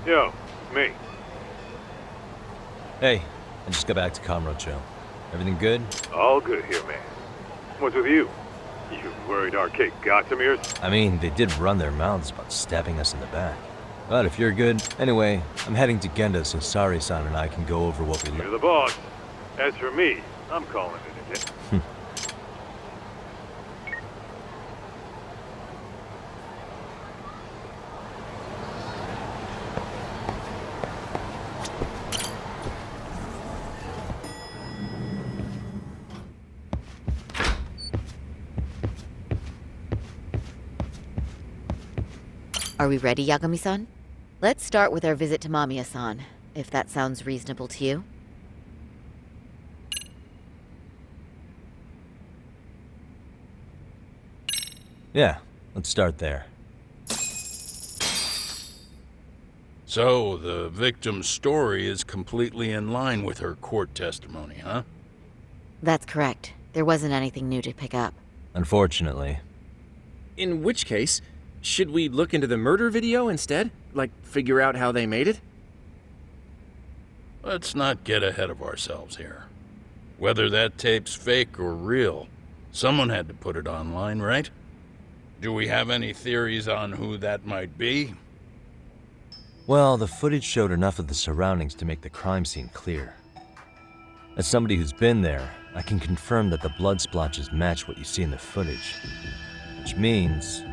Yo, me. Hey, I just got back to Kamurocho. Everything good? All good here, man. What's with you? You worried arcade Gotamirs? I mean, they did run their mouths about stabbing us in the back. But if you're good... Anyway, I'm heading to Genda so Sari-san and I can go over what we You're learned. the boss. As for me, I'm calling it a day. Are we ready, Yagami-san? Let's start with our visit to Mamiya-san, if that sounds reasonable to you. Yeah, let's start there. So, the victim's story is completely in line with her court testimony, huh? That's correct. There wasn't anything new to pick up. Unfortunately. In which case, should we look into the murder video instead? Like, figure out how they made it? Let's not get ahead of ourselves here. Whether that tape's fake or real, someone had to put it online, right? Do we have any theories on who that might be? Well, the footage showed enough of the surroundings to make the crime scene clear. As somebody who's been there, I can confirm that the blood splotches match what you see in the footage. Which means...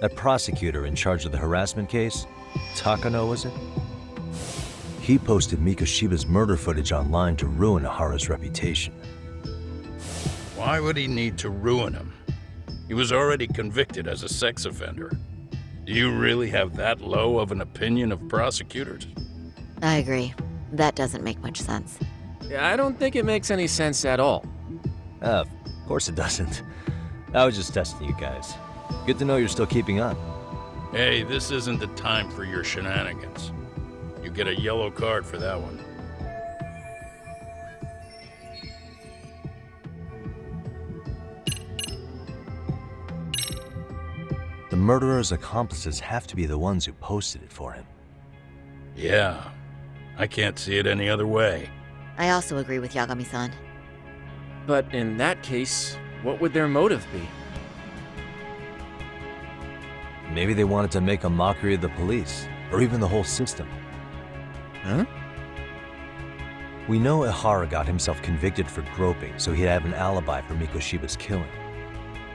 that prosecutor in charge of the harassment case, Takano was it? He posted Mikoshiba's murder footage online to ruin Ihara's reputation. Why would he need to ruin him? He was already convicted as a sex offender. Do you really have that low of an opinion of prosecutors? I agree. That doesn't make much sense. I don't think it makes any sense at all. Of course it doesn't. I was just testing you guys. Good to know you're still keeping up. Hey, this isn't the time for your shenanigans. You get a yellow card for that one. The murderer's accomplices have to be the ones who posted it for him. Yeah, I can't see it any other way. I also agree with Yagami-san. But in that case, what would their motive be? Maybe they wanted to make a mockery of the police, or even the whole system. Huh? We know Ihara got himself convicted for groping, so he'd have an alibi for Mikoshiba's killing.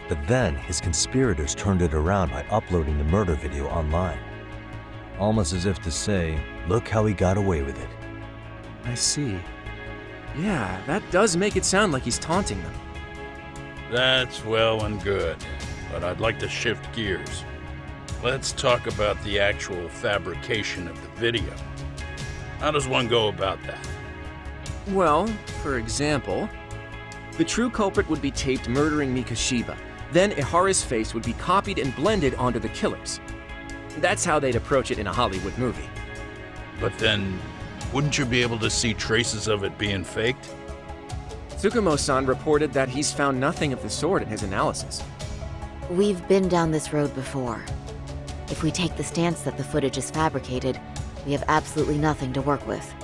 But then, his conspirators turned it around by uploading the murder video online. Almost as if to say, look how he got away with it. I see. Yeah, that does make it sound like he's taunting them. That's well and good, but I'd like to shift gears. Let's talk about the actual fabrication of the video. How does one go about that? Well, for example, the true culprit would be taped murdering Mikoshiba. Then Ihara's face would be copied and blended onto the killers. That's how they'd approach it in a Hollywood movie. But then, wouldn't you be able to see traces of it being faked? Tsukumo-san reported that he's found nothing of the sort in his analysis. We've been down this road before. If we take the stance that the footage is fabricated, we have absolutely nothing to work with.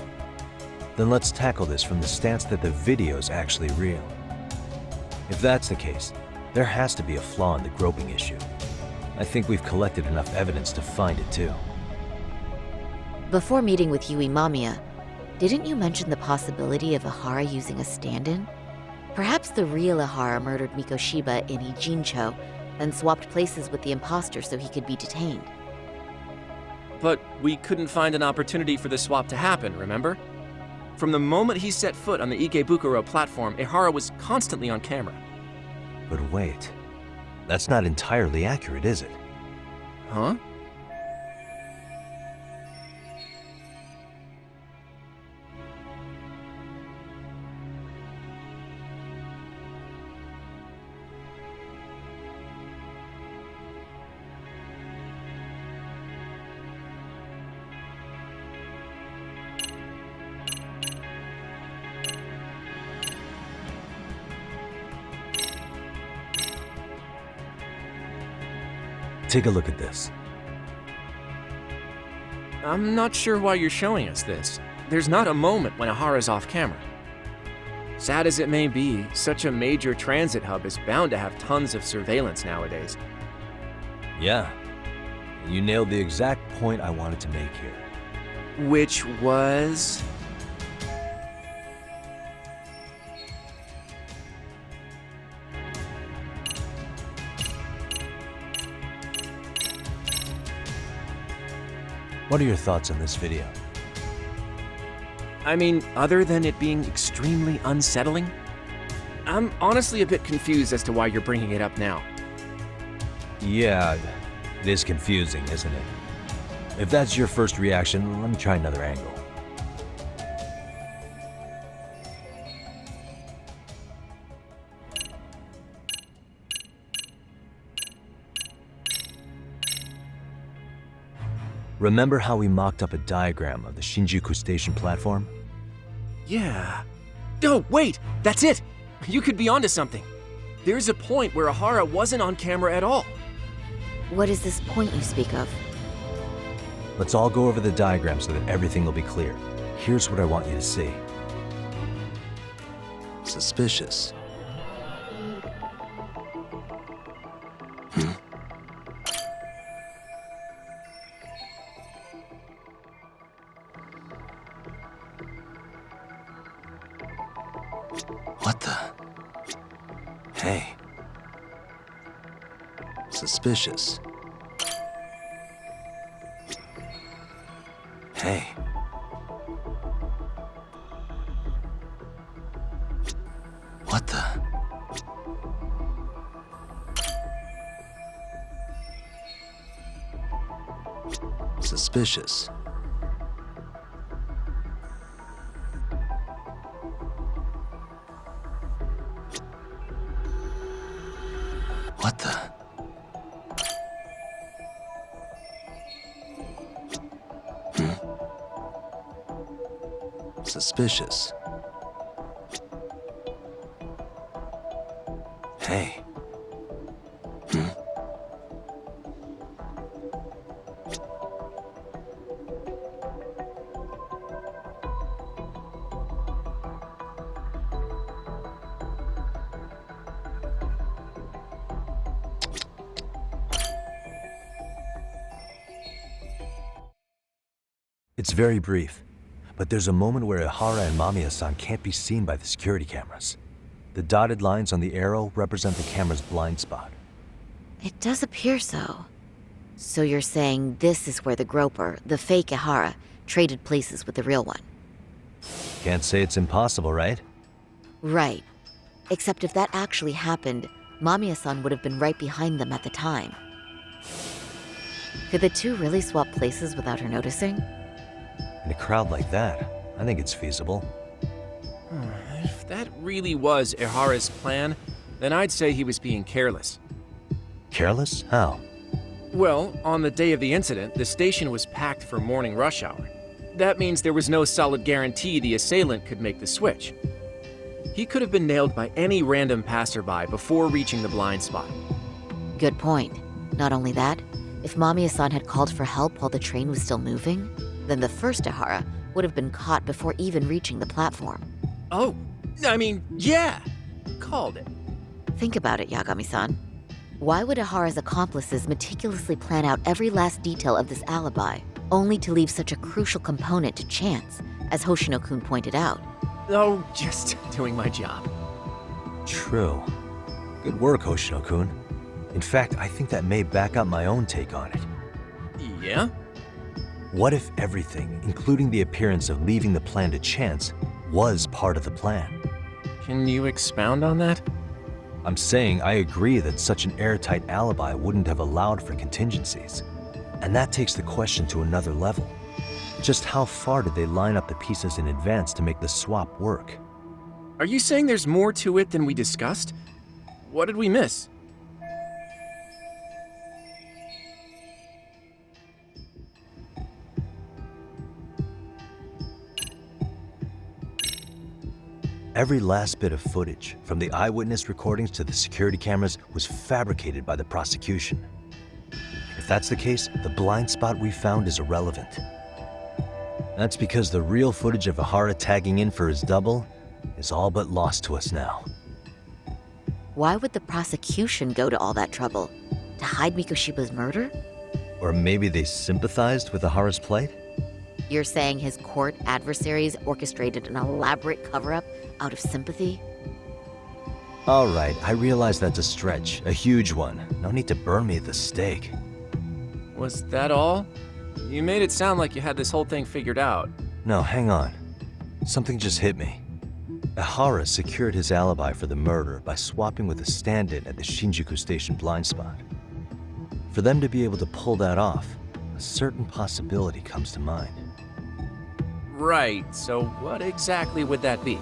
Then let's tackle this from the stance that the video's actually real. If that's the case, there has to be a flaw in the groping issue. I think we've collected enough evidence to find it too. Before meeting with Yui Mamiya, didn't you mention the possibility of Ihara using a stand-in? Perhaps the real Ihara murdered Mikoshiba in Ijincho, then swapped places with the imposter so he could be detained. But we couldn't find an opportunity for the swap to happen, remember? From the moment he set foot on the Ikebukuro platform, Ihara was constantly on camera. But wait, that's not entirely accurate, is it? Huh? Take a look at this. I'm not sure why you're showing us this. There's not a moment when Ihara's off camera. Sad as it may be, such a major transit hub is bound to have tons of surveillance nowadays. Yeah. You nailed the exact point I wanted to make here. Which was... What are your thoughts on this video? I mean, other than it being extremely unsettling, I'm honestly a bit confused as to why you're bringing it up now. Yeah, it is confusing, isn't it? If that's your first reaction, let me try another angle. Remember how we mocked up a diagram of the Shinjuku station platform? Yeah. Oh, wait! That's it! You could be onto something. There's a point where Ihara wasn't on camera at all. What is this point you speak of? Let's all go over the diagram so that everything will be clear. Here's what I want you to see. Suspicious. What the? Hey. Suspicious. Hey. What the? Suspicious. What the? Suspicious. Hey. It's very brief, but there's a moment where Ihara and Mamiya-san can't be seen by the security cameras. The dotted lines on the arrow represent the camera's blind spot. It does appear so. So you're saying this is where the groper, the fake Ihara, traded places with the real one? Can't say it's impossible, right? Right. Except if that actually happened, Mamiya-san would have been right behind them at the time. Could the two really swap places without her noticing? In a crowd like that, I think it's feasible. If that really was Ihara's plan, then I'd say he was being careless. Careless? How? Well, on the day of the incident, the station was packed for morning rush hour. That means there was no solid guarantee the assailant could make the switch. He could have been nailed by any random passerby before reaching the blind spot. Good point. Not only that, if Mamiya-san had called for help while the train was still moving, then the first Ihara would have been caught before even reaching the platform. Oh, I mean, yeah! Called it. Think about it, Yagami-san. Why would Ihara's accomplices meticulously plan out every last detail of this alibi, only to leave such a crucial component to chance, as Hoshino-kun pointed out? Oh, just doing my job. True. Good work, Hoshino-kun. In fact, I think that may back up my own take on it. Yeah? What if everything, including the appearance of leaving the plan to chance, was part of the plan? Can you expound on that? I'm saying I agree that such an airtight alibi wouldn't have allowed for contingencies. And that takes the question to another level. Just how far did they line up the pieces in advance to make the swap work? Are you saying there's more to it than we discussed? What did we miss? Every last bit of footage, from the eyewitness recordings to the security cameras, was fabricated by the prosecution. If that's the case, the blind spot we found is irrelevant. That's because the real footage of Ihara tagging in for his double is all but lost to us now. Why would the prosecution go to all that trouble? To hide Mikoshiba's murder? Or maybe they sympathized with Ihara's plight? You're saying his court adversaries orchestrated an elaborate cover-up out of sympathy? All right, I realize that's a stretch, a huge one. No need to burn me at the stake. Was that all? You made it sound like you had this whole thing figured out. No, hang on. Something just hit me. Ihara secured his alibi for the murder by swapping with a stand-in at the Shinjuku Station blind spot. For them to be able to pull that off, a certain possibility comes to mind. Right, so what exactly would that be?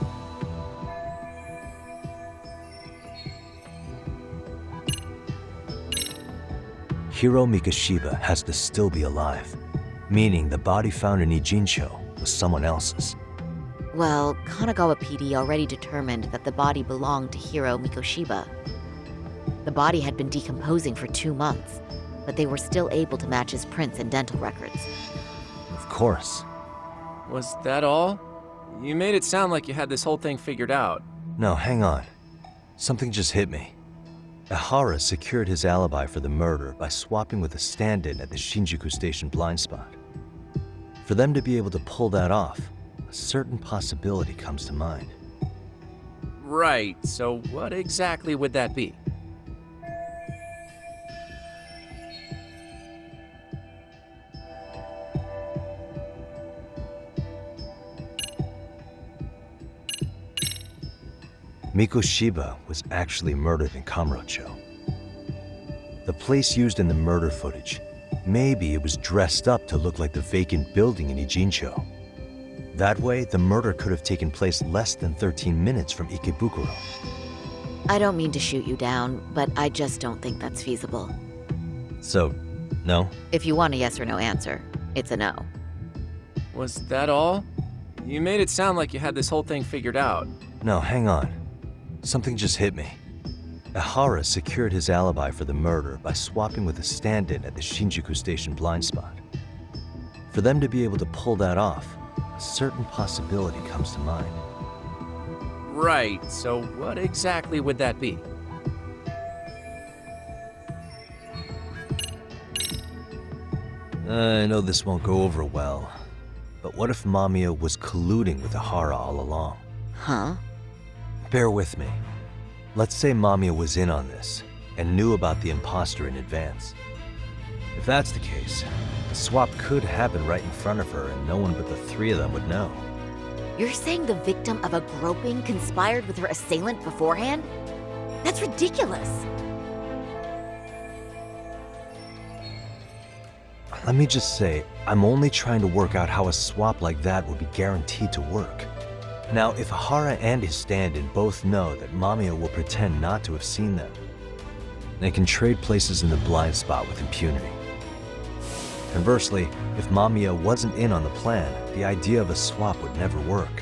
Hiro Mikoshiba has to still be alive, meaning the body found in Ijincho was someone else's. Well, Kanagawa PD already determined that the body belonged to Hiro Mikoshiba. The body had been decomposing for 2 months, but they were still able to match his prints and dental records. Of course. Was that all? You made it sound like you had this whole thing figured out. No, hang on. Something just hit me. Ihara secured his alibi for the murder by swapping with a stand-in at the Shinjuku Station blind spot. For them to be able to pull that off, a certain possibility comes to mind. Right, so what exactly would that be? Mikoshiba was actually murdered in Kamurocho. The place used in the murder footage, maybe it was dressed up to look like the vacant building in Ijincho. That way, the murder could have taken place less than 13 minutes from Ikebukuro. I don't mean to shoot you down, but I just don't think that's feasible. So, no? If you want a yes or no answer, it's a no. Was that all? You made it sound like you had this whole thing figured out. No, hang on. Something just hit me. Ihara secured his alibi for the murder by swapping with a stand-in at the Shinjuku Station blind spot. For them to be able to pull that off, a certain possibility comes to mind. Right, so what exactly would that be? I know this won't go over well, but what if Mamiya was colluding with Ihara all along? Huh? Bear with me. Let's say Mamiya was in on this and knew about the imposter in advance. If that's the case, the swap could happen right in front of her and no one but the three of them would know. You're saying the victim of a groping conspired with her assailant beforehand? That's ridiculous. Let me just say, I'm only trying to work out how a swap like that would be guaranteed to work. Now, if Ihara and his stand-in both know that Mamiya will pretend not to have seen them, they can trade places in the blind spot with impunity. Conversely, if Mamiya wasn't in on the plan, the idea of a swap would never work.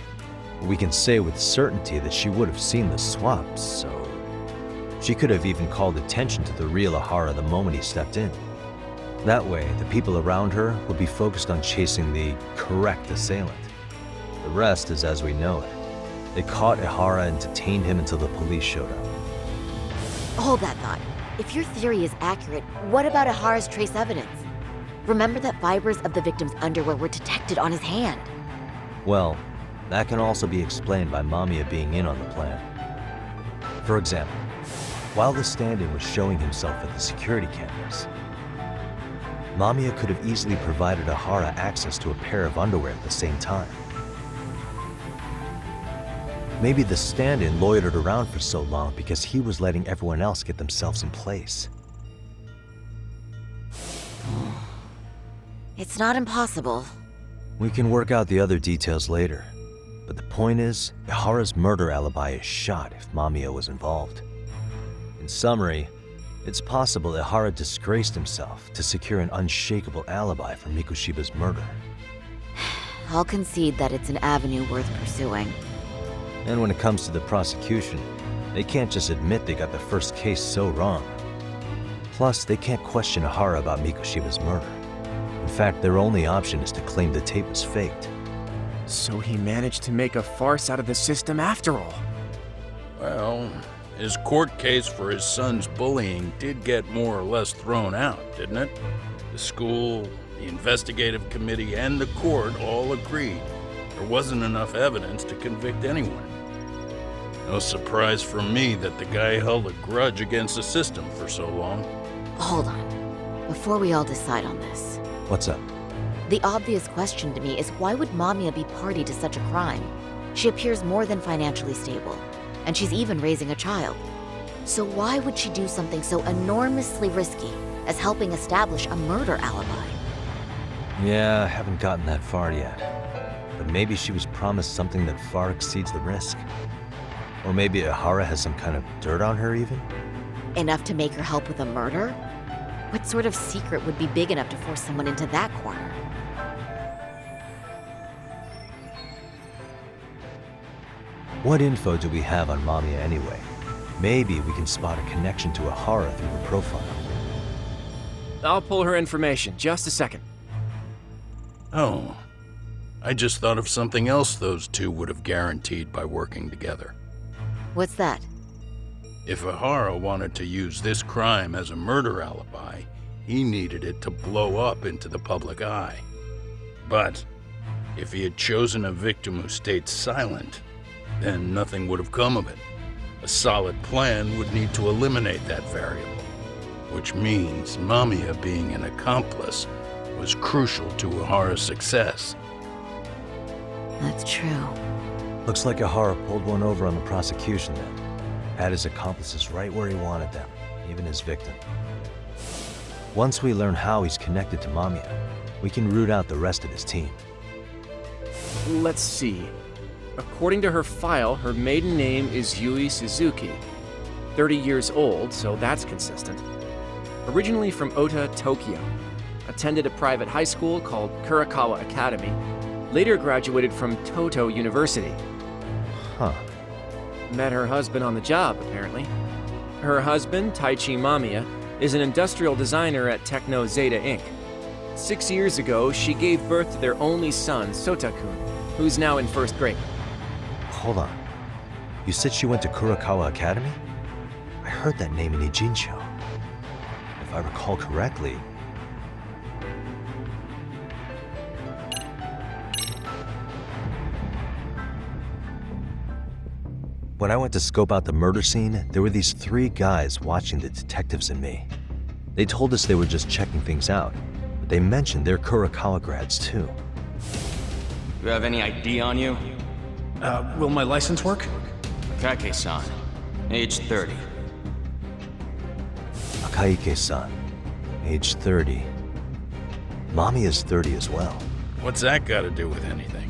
We can say with certainty that she would have seen the swap, so she could have even called attention to the real Ihara the moment he stepped in. That way, the people around her would be focused on chasing the correct assailant. The rest is as we know it. They caught Ihara and detained him until the police showed up. Hold that thought. If your theory is accurate, what about Ihara's trace evidence? Remember that fibers of the victim's underwear were detected on his hand. Well, that can also be explained by Mamiya being in on the plan. For example, while the stand-in was showing himself at the security cameras, Mamiya could have easily provided Ihara access to a pair of underwear at the same time. Maybe the stand-in loitered around for so long because he was letting everyone else get themselves in place. It's not impossible. We can work out the other details later, but the point is, Ihara's murder alibi is shot if Mamiya was involved. In summary, it's possible Ihara disgraced himself to secure an unshakable alibi for Mikoshiba's murder. I'll concede that it's an avenue worth pursuing. And when it comes to the prosecution, they can't just admit they got the first case so wrong. Plus, they can't question Ahara about Mikoshiba's murder. In fact, their only option is to claim the tape was faked. So he managed to make a farce out of the system after all. Well, his court case for his son's bullying did get more or less thrown out, didn't it? The school, the investigative committee, and the court all agreed there wasn't enough evidence to convict anyone. No surprise for me that the guy held a grudge against the system for so long. Hold on. Before we all decide on this, What's up? the obvious question to me is why would Mamiya be party to such a crime? She appears more than financially stable, and she's even raising a child. So why would she do something so enormously risky as helping establish a murder alibi? Yeah, I haven't gotten that far yet. But maybe she was promised something that far exceeds the risk. Or maybe Ahara has some kind of dirt on her even? Enough to make her help with a murder? What sort of secret would be big enough to force someone into that corner? What info do we have on Mamiya anyway? Maybe we can spot a connection to Ahara through her profile. I'll pull her information. Just a second. Oh, I just thought of something else those two would have guaranteed by working together. What's that? If Ahara wanted to use this crime as a murder alibi, he needed it to blow up into the public eye. But if he had chosen a victim who stayed silent, then nothing would have come of it. A solid plan would need to eliminate that variable, which means Mamiya being an accomplice was crucial to Ahara's success. That's true. Looks like Ahara pulled one over on the prosecution then. Had his accomplices right where he wanted them, even his victim. Once we learn how he's connected to Mamiya, we can root out the rest of his team. Let's see. According to her file, her maiden name is Yui Suzuki. 30 years old, so that's consistent. Originally from Ota, Tokyo. Attended a private high school called Kurakawa Academy. Later graduated from Toto University. Huh. Met her husband on the job, apparently. Her husband, Taichi Mamiya, is an industrial designer at Techno Zeta Inc. 6 years ago, she gave birth to their only son, Sota-kun, who's now in first grade. Hold on. You said she went to Kurakawa Academy? I heard that name in Ijincho. If I recall correctly... When I went to scope out the murder scene, there were these 3 guys watching the detectives and me. They told us they were just checking things out, but they mentioned they're Kurakawa grads too. You have any ID on you? Will my license work? Kake-san, age 30. Akaike-san, age 30. Mommy is 30 as well. What's that got to do with anything?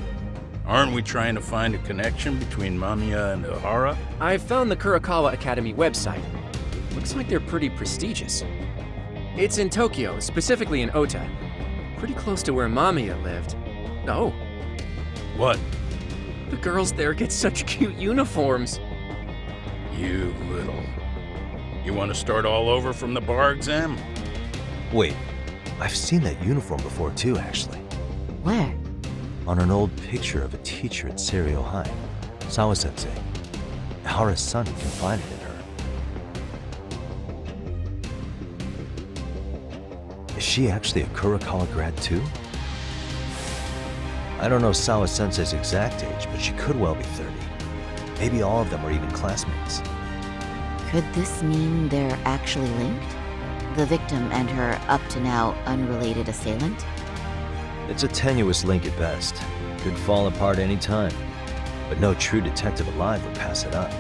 Aren't we trying to find a connection between Mamiya and Ahara? I found the Kurakawa Academy website. Looks like they're pretty prestigious. It's in Tokyo, specifically in Ota. Pretty close to where Mamiya lived. Oh, What? the girls there get such cute uniforms. You little... You want to start all over from the bar exam? Wait, I've seen that uniform before too, actually. Where? On an old picture of a teacher at Serio High, Sawa-sensei. Ahara's son confided in her. Is she actually a Kurakawa grad too? I don't know Sawa-sensei's exact age, but she could well be 30. Maybe all of them are even classmates. Could this mean they're actually linked? The victim and her up-to-now unrelated assailant? It's a tenuous link at best. Could fall apart any time. But no true detective alive would pass it up.